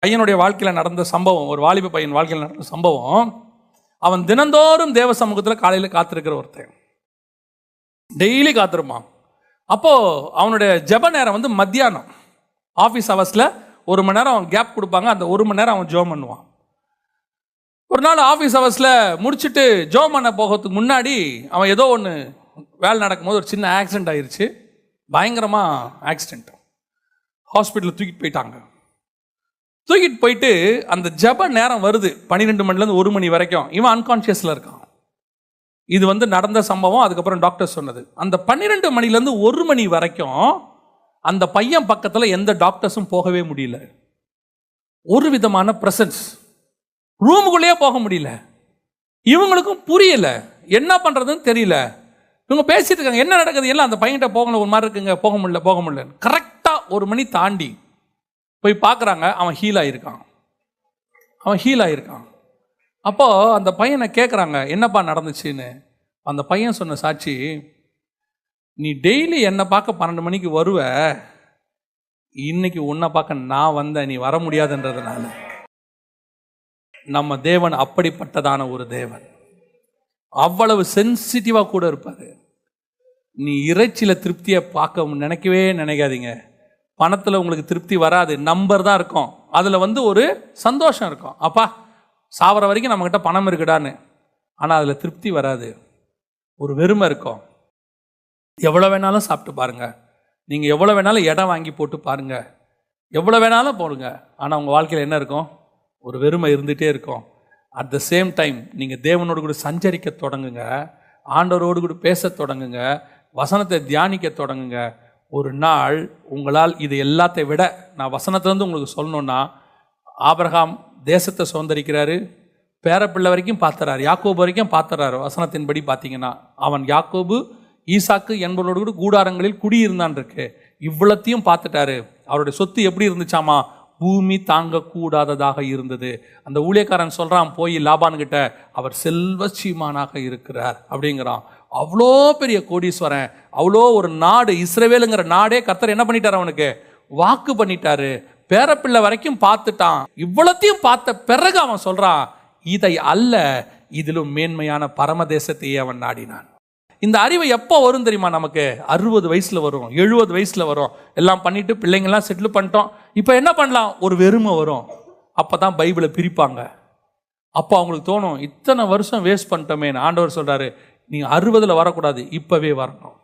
பையனுடைய வாழ்க்கையில் நடந்த சம்பவம், ஒரு வாலிப பையன் வாழ்க்கையில் நடந்த சம்பவம். அவன் தினந்தோறும் தேவ சமூகத்தில் காலையில் காத்திருக்கிற ஒருத்தன், டெய்லி காத்திருப்பான். அப்போ அவனுடைய ஜெப நேரம் வந்து மத்தியானம். ஆஃபீஸ் ஹவர்ஸில் 1 மணி நேரம் அவன் கேப் கொடுப்பாங்க. அந்த 1 மணி நேரம் அவன் ஜெபம் பண்ணுவான். ஒரு நாள் ஆஃபீஸ் ஹவர்ஸில் முடிச்சுட்டு ஜெபம் பண்ண போகிறதுக்கு முன்னாடி அவன் ஏதோ ஒன்று வேலை நடக்கும்போது ஒரு சின்ன ஆக்சிடென்ட் ஆயிடுச்சு. பயங்கரமாக ஆக்சிடென்ட். ஹாஸ்பிட்டலில் தூக்கிட்டு போயிட்டாங்க. தூக்கிட்டு போயிட்டு அந்த ஜெப நேரம் வருது 12 மணிலேருந்து 1 மணி வரைக்கும். இவன் அன்கான்ஷியஸில் இருக்கான். இது வந்து நடந்த சம்பவம். அதுக்கப்புறம் டாக்டர் சொன்னது. அந்த 12 மணிலேருந்து 1 மணி வரைக்கும் அந்த பையன் பக்கத்தில் எந்த டாக்டர்ஸும் போகவே முடியல. ஒரு விதமான பிரசன்ஸ். ரூமுக்குள்ளேயே போக முடியல. இவங்களுக்கும் புரியல, என்ன பண்ணுறதுன்னு தெரியல. இவங்க பேசிட்டு இருக்காங்க, என்ன நடக்குது எல்லாம். அந்த பையன்கிட்ட போகணும், ஒரு மாதிரி இருக்குங்க, போக முடியல. கரெக்டாக 1 மணி தாண்டி போய் பார்க்குறாங்க. அவன் ஹீல் ஆகியிருக்கான். அப்போது அந்த பையனை கேட்குறாங்க, என்னப்பா நடந்துச்சுன்னு. அந்த பையன் சொன்ன சாட்சி, நீ டெய்லி என்னை பார்க்க 12 மணிக்கு வருவ, இன்னைக்கு உன்னை பார்க்க நான் வந்தேன், நீ வர முடியாதுன்றதுனால. நம்ம தேவன் அப்படிப்பட்டதான ஒரு தேவன். அவ்வளவு சென்சிட்டிவாக கூட இருப்பார். நீ இறைச்சியில் திருப்தியை பார்க்க நினைக்காதீங்க. பணத்தில் உங்களுக்கு திருப்தி வராது, நம்பர் தான் இருக்கும். அதில் வந்து ஒரு சந்தோஷம் இருக்கும், அப்பா சாவர வரைக்கும் நம்மக்கிட்ட பணம் இருக்குடான்னு. ஆனால் அதில் திருப்தி வராது, ஒரு வெறுமை இருக்கும். எவ்வளோ வேணாலும் சாப்பிட்டு பாருங்கள், நீங்கள் எவ்வளோ வேணாலும் இடம் வாங்கி போட்டு பாருங்கள், எவ்வளோ வேணாலும் போடுங்க, ஆனால் உங்கள் வாழ்க்கையில் என்ன இருக்கும்? ஒரு வெறுமை இருந்துகிட்டே இருக்கும். அட் த சேம் டைம் நீங்கள் தேவனோடு கூட சஞ்சரிக்க தொடங்குங்க, ஆண்டவரோடு கூட பேச தொடங்குங்க, வசனத்தை தியானிக்க தொடங்குங்க. ஒரு நாள் உங்களால் இது எல்லாத்தை விட, நான் வசனத்திலேருந்து உங்களுக்கு சொல்லணுன்னா, ஆபிரகாம் தேசத்தை சுதந்திரிக்கிறாரு, பேரப்பிள்ளை வரைக்கும் பார்த்துறாரு, யாக்கோபு வரைக்கும் பார்த்துறாரு. வசனத்தின்படி பார்த்தீங்கன்னா அவன் யாக்கோபு ஈசாக்கு என்பவரோடு கூட கூடாரங்களில் குடியிருந்தான் இருக்கு. இவ்வளத்தையும் பார்த்துட்டாரு. அவருடைய சொத்து எப்படி இருந்துச்சாமா? பூமி தாங்கக்கூடாததாக இருந்தது. அந்த ஊழியக்காரன் சொல்கிறான் போய் லாபான்கிட்ட, அவர் செல்வச்சீமானாக இருக்கிறார் அப்படிங்கிறான். அவ்வளோ பெரிய கோடீஸ்வரன், அவ்வளோ ஒரு நாடு, இஸ்ரவேலுங்கிற நாடே கர்த்தர் என்ன பண்ணிட்டார்? அவனுக்கு வாக்கு பண்ணிட்டாரு. பேரப்பிள்ளை வரைக்கும் பார்த்துட்டான். இவ்வளத்தையும் பார்த்த பிறகு அவன் சொல்கிறான், இதை அல்ல, இதிலும் மேன்மையான பரமதேசத்தையே அவன் நாடினான். இந்த அறிவை எப்போ வரும் தெரியுமா? நமக்கு 60 வயசில் வரும், 70 வயசில் வரும். எல்லாம் பண்ணிட்டு பிள்ளைங்கள்லாம் செட்டில் பண்ணிட்டோம். இப்போ என்ன பண்ணலாம்? ஒரு வெறுமை வரும். அப்போ தான் பைபிளை பிரிப்பாங்க. அப்போ அவங்களுக்கு தோணும், இத்தனை வருஷம் வேஸ்ட் பண்ணிட்டோமே. ஆண்டவர் சொல்கிறாரு, நீ 60 வரக்கூடாது, இப்போவே வரணும்.